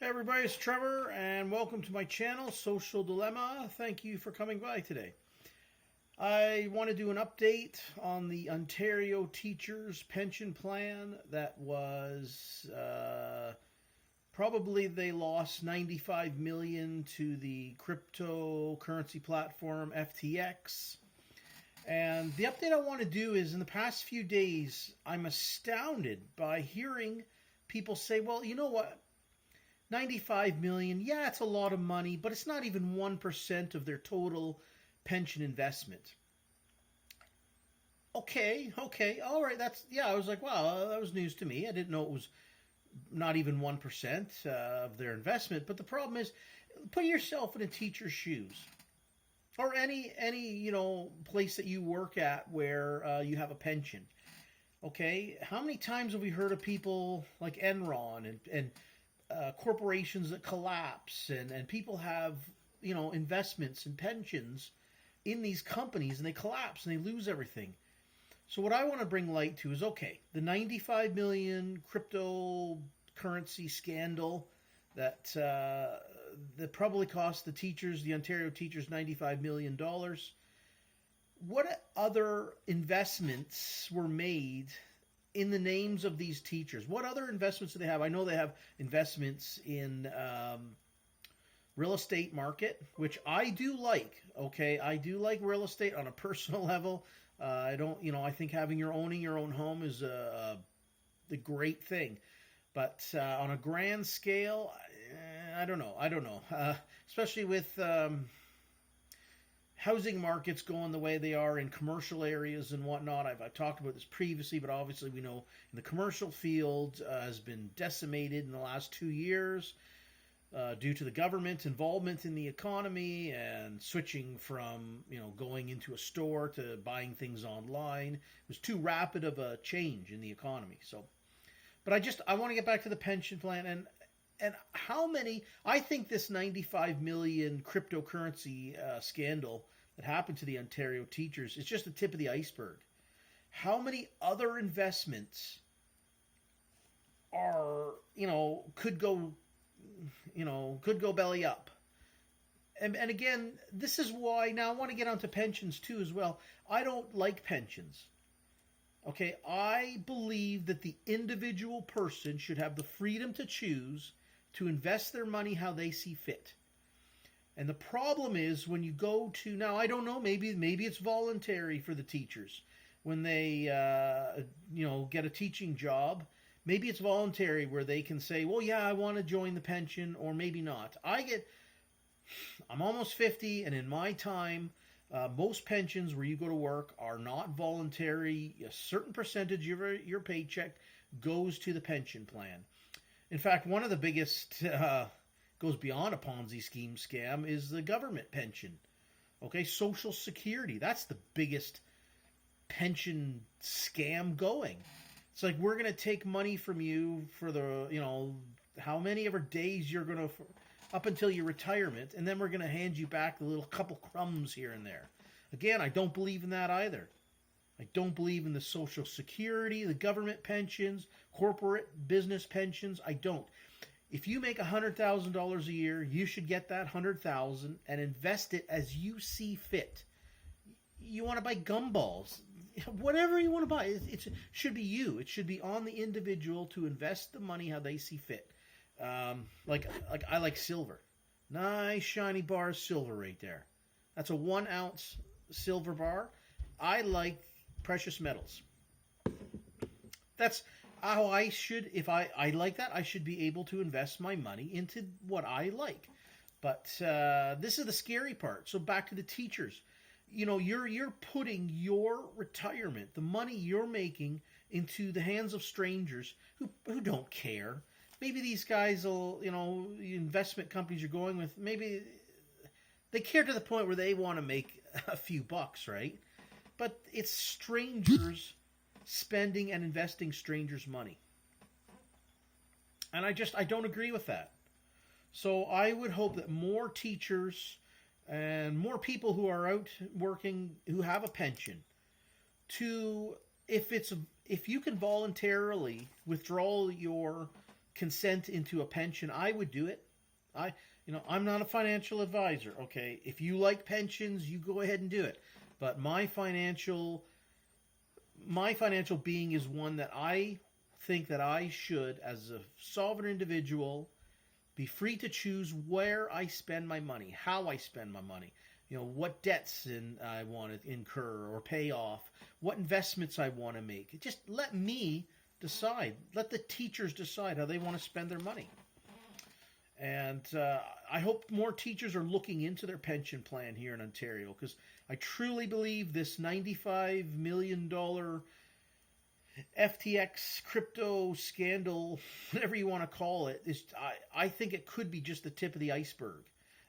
Hey everybody, it's Trevor and welcome to my channel, Social Dilemma. Thank you for coming by today. I want to do an update on the Ontario Teachers Pension Plan that was probably they lost 95 million to the cryptocurrency platform FTX. And the update I want to do is in the past few days, I'm astounded by hearing people say, well, you know what? 95 million, yeah, it's a lot of money, but it's not even 1% of their total pension investment. Okay, all right, I was like, wow, that was news to me. I didn't know it was not even 1% of their investment. But the problem is, put yourself in a teacher's shoes, or any place that you work at where you have a pension. Okay, how many times have we heard of people like Enron and corporations that collapse and people have investments and pensions in these companies and they collapse and they lose everything. So what I want to bring light to is, okay, the 95 million cryptocurrency scandal that probably cost the Ontario teachers $95 million. What other investments were made in the names of these teachers? What other investments do they have? I know they have investments in real estate market, which I do like. Okay, I do like real estate on a personal level. I don't, I think owning your own home is a great thing. But on a grand scale, I don't know. Especially with housing markets going the way they are in commercial areas and whatnot. I've talked about this previously, but obviously we know in the commercial field has been decimated in the last 2 years due to the government involvement in the economy and switching from going into a store to buying things online. It was too rapid of a change in the economy. So, but I want to get back to the pension plan and how many. I think this 95 million cryptocurrency scandal that happened to the Ontario teachers is just the tip of the iceberg. How many other investments are, could go belly up? And again, this is why, now I want to get onto pensions too as well. I don't like pensions. Okay, I believe that the individual person should have the freedom to choose to invest their money how they see fit. And the problem is when you go to, now I don't know, maybe it's voluntary for the teachers when they get a teaching job. Maybe it's voluntary where they can say, well, yeah, I want to join the pension, or maybe not. I'm almost 50, and in my time, most pensions where you go to work are not voluntary. A certain percentage of your paycheck goes to the pension plan. In fact, one of the biggest goes beyond a Ponzi scheme scam is the government pension. Okay, Social Security. That's the biggest pension scam going. It's like, we're going to take money from you for the, how many ever days you're going to, up until your retirement, and then we're going to hand you back a little couple crumbs here and there. Again, I don't believe in that either. I don't believe in the Social Security, the government pensions, corporate business pensions. I don't. If you make $100,000 a year, you should get that $100,000 and invest it as you see fit. You want to buy gumballs, whatever you want to buy. It should be you. It should be on the individual to invest the money how they see fit. Like I like silver. Nice shiny bar of silver right there. That's a 1 ounce silver bar. I like precious metals. That's how I should, if I like that, I should be able to invest my money into what I like. But this is the scary part. So back to the teachers. You're putting your retirement, the money you're making, into the hands of strangers who don't care. Maybe these guys will, investment companies you're going with, maybe they care to the point where they want to make a few bucks, right? But it's strangers spending and investing strangers' money. And I don't agree with that. So I would hope that more teachers and more people who are out working who have a pension if you can voluntarily withdraw your consent into a pension, I would do it. I'm not a financial advisor. Okay, if you like pensions, you go ahead and do it. But my financial being is one that I think that I should, as a sovereign individual, be free to choose where I spend my money, how I spend my money, what debts I want to incur or pay off, what investments I want to make. Just let me decide. Let the teachers decide how they want to spend their money. And I hope more teachers are looking into their pension plan here in Ontario, because I truly believe this $95 million FTX crypto scandal, whatever you want to call it, I think it could be just the tip of the iceberg.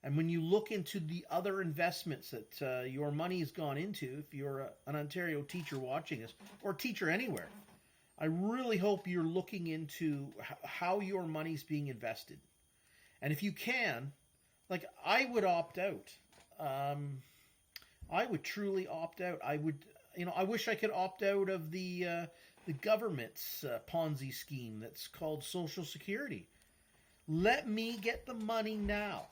And when you look into the other investments that your money has gone into, if you're an Ontario teacher watching this, or teacher anywhere, I really hope you're looking into how your money's being invested. And if you can, like, I would opt out. I would truly opt out. I wish I could opt out of the government's Ponzi scheme that's called Social Security. Let me get the money now.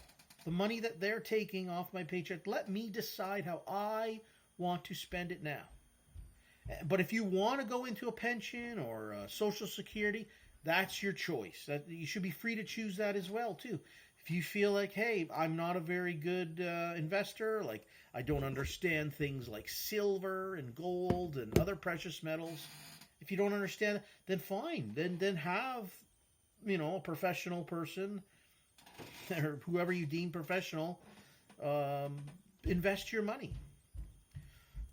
The money that they're taking off my paycheck. Let me decide how I want to spend it now. But if you want to go into a pension or Social Security, that's your choice. You should be free to choose that as well, too. If you feel like, hey, I'm not a very good investor, like I don't understand things like silver and gold and other precious metals, if you don't understand it, then fine. Then have, a professional person or whoever you deem professional invest your money.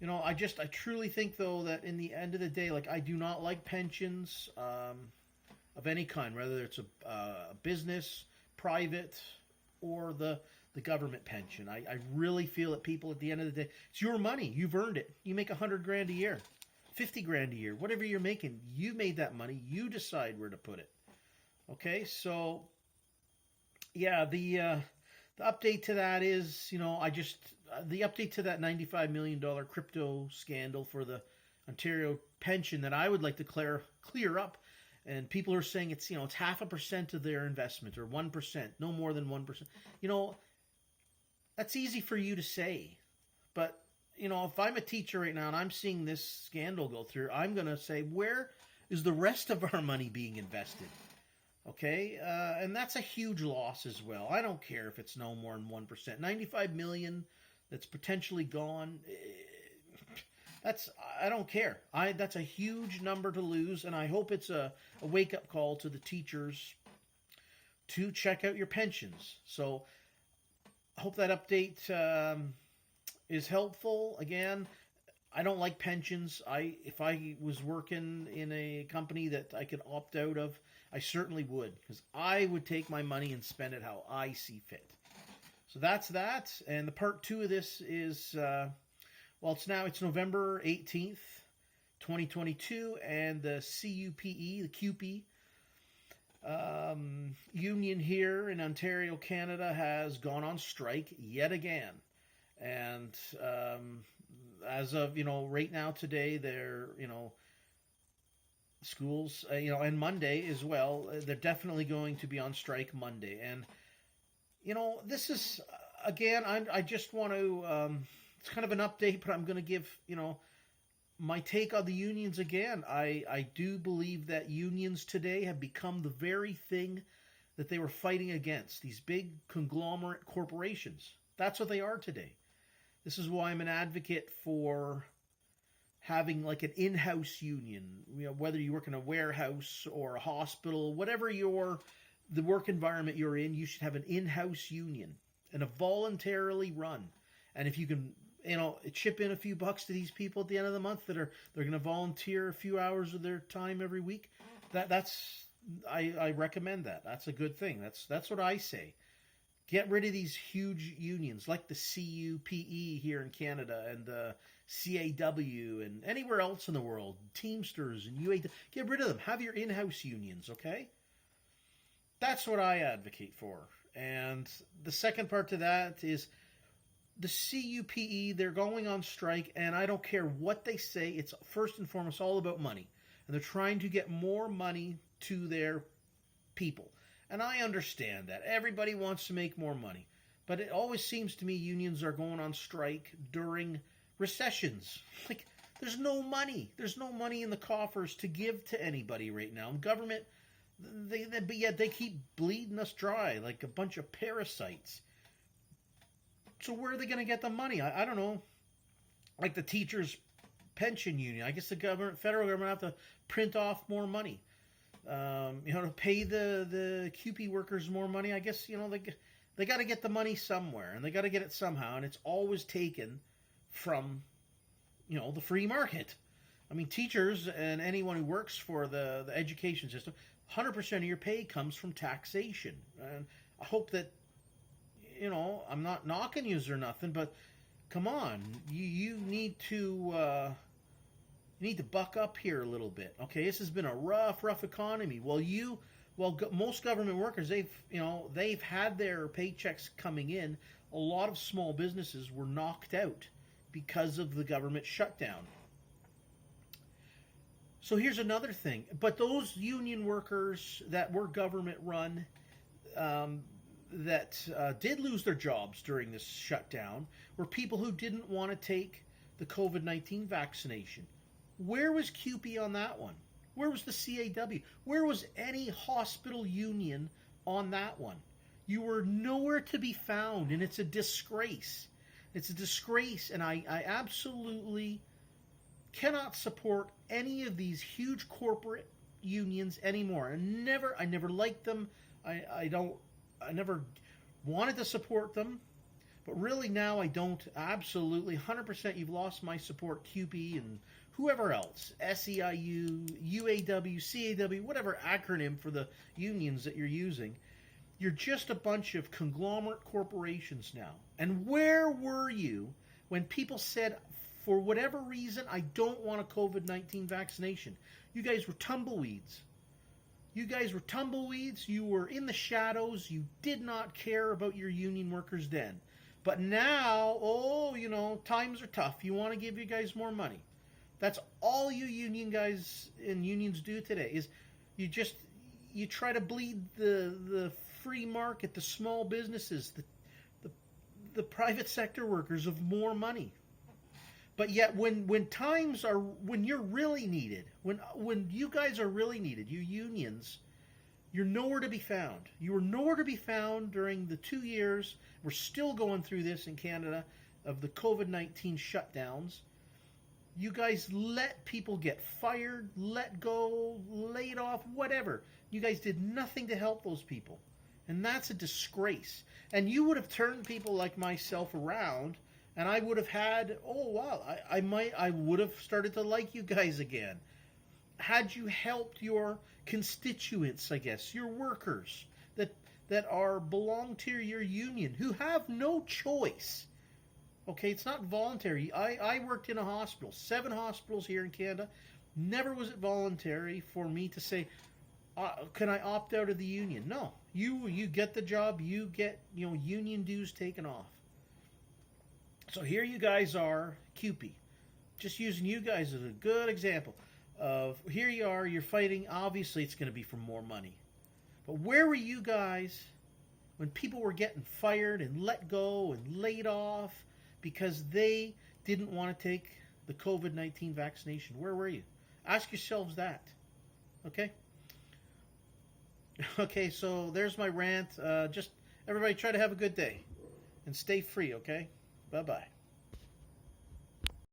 I truly think, though, that in the end of the day, like, I do not like pensions of any kind, whether it's a business, private, or the government pension. I really feel that people, at the end of the day, it's your money. You've earned it. You make $100,000 a year, $50,000 a year, whatever you're making. You made that money. You decide where to put it. Okay, so yeah, the update to that is, the update to that $95 million crypto scandal for the Ontario pension that I would like to clear up. And people are saying it's 0.5% of their investment, or 1%, no more than 1%. That's easy for you to say. But, if I'm a teacher right now and I'm seeing this scandal go through, I'm going to say, where is the rest of our money being invested? Okay? And that's a huge loss as well. I don't care if it's no more than 1%. 95 million that's potentially gone. I don't care. That's a huge number to lose, and I hope it's a wake-up call to the teachers to check out your pensions. So I hope that update is helpful. Again, I don't like pensions. If I was working in a company that I could opt out of, I certainly would, because I would take my money and spend it how I see fit. So that's that. And the part 2 of this is... it's November 18th, 2022, and the CUPE, the CUPE union here in Ontario, Canada, has gone on strike yet again. And as of, right now today, they're, schools, and Monday as well, they're definitely going to be on strike Monday. And, this is, again, I just want to... it's kind of an update, but I'm going to give, my take on the unions again. I do believe that unions today have become the very thing that they were fighting against. These big conglomerate corporations. That's what they are today. This is why I'm an advocate for having like an in-house union. Whether you work in a warehouse or a hospital, whatever the work environment you're in, you should have an in-house union and a voluntarily run. And if you can, chip in a few bucks to these people at the end of the month they're going to volunteer a few hours of their time every week, I recommend that. That's a good thing. That's what I say. Get rid of these huge unions like the CUPE here in Canada and the CAW and anywhere else in the world, Teamsters and UAW. Get rid of them. Have your in-house unions, okay? That's what I advocate for. And the second part to that is the CUPE, they're going on strike, and I don't care what they say. It's first and foremost all about money. And they're trying to get more money to their people. And I understand that. Everybody wants to make more money. But it always seems to me unions are going on strike during recessions. Like, there's no money. There's no money in the coffers to give to anybody right now. And government, but yet they keep bleeding us dry like a bunch of parasites. So where are they going to get the money? I don't know. Like the teachers' pension union. I guess the federal government have to print off more money. To pay the CUPE workers more money. I guess, they got to get the money somewhere, and they got to get it somehow, and it's always taken from, the free market. I mean, teachers and anyone who works for the education system, 100% of your pay comes from taxation. And I hope that, I'm not knocking you or nothing, but come on, you need to buck up here a little bit. Okay, this has been a rough economy. Most government workers, they've had their paychecks coming in. A lot of small businesses were knocked out because of the government shutdown. So here's another thing. But those union workers that were government run, that did lose their jobs during this shutdown, were people who didn't want to take the COVID-19 vaccination. Where was CUPE on that one? Where was the CAW? Where was any hospital union on that one? You were nowhere to be found, and it's a disgrace. It's a disgrace, and I absolutely cannot support any of these huge corporate unions anymore. I never liked them. I never wanted to support them. But really now I don't. Absolutely, 100%, you've lost my support, CUPE and whoever else, SEIU, UAW, CAW, whatever acronym for the unions that you're using. You're just a bunch of conglomerate corporations now. And where were you when people said, for whatever reason, I don't want a COVID-19 vaccination? You guys were tumbleweeds. You were in the shadows. You did not care about your union workers then. But now, times are tough. You want to give you guys more money. That's all you union guys and unions do today is you try to bleed the free market, the small businesses, the private sector workers of more money. But yet when you're really needed, when you guys are really needed, you unions, you're nowhere to be found. You were nowhere to be found during the 2 years. We're still going through this in Canada of the COVID-19 shutdowns. You guys let people get fired, let go, laid off, whatever. You guys did nothing to help those people. And that's a disgrace. And you would have turned people like myself around, and I would have had, I would have started to like you guys again. Had you helped your constituents, I guess, your workers that belong to your union, who have no choice. Okay, it's not voluntary. I worked in a hospital, 7 hospitals here in Canada. Never was it voluntary for me to say, can I opt out of the union? No. You get the job, you get union dues taken off. So here you guys are, CUPE. Just using you guys as a good example of here you are, you're fighting. Obviously, it's going to be for more money. But where were you guys when people were getting fired and let go and laid off because they didn't want to take the COVID-19 vaccination? Where were you? Ask yourselves that. Okay? Okay, so there's my rant. Just everybody try to have a good day and stay free, okay? Bye-bye.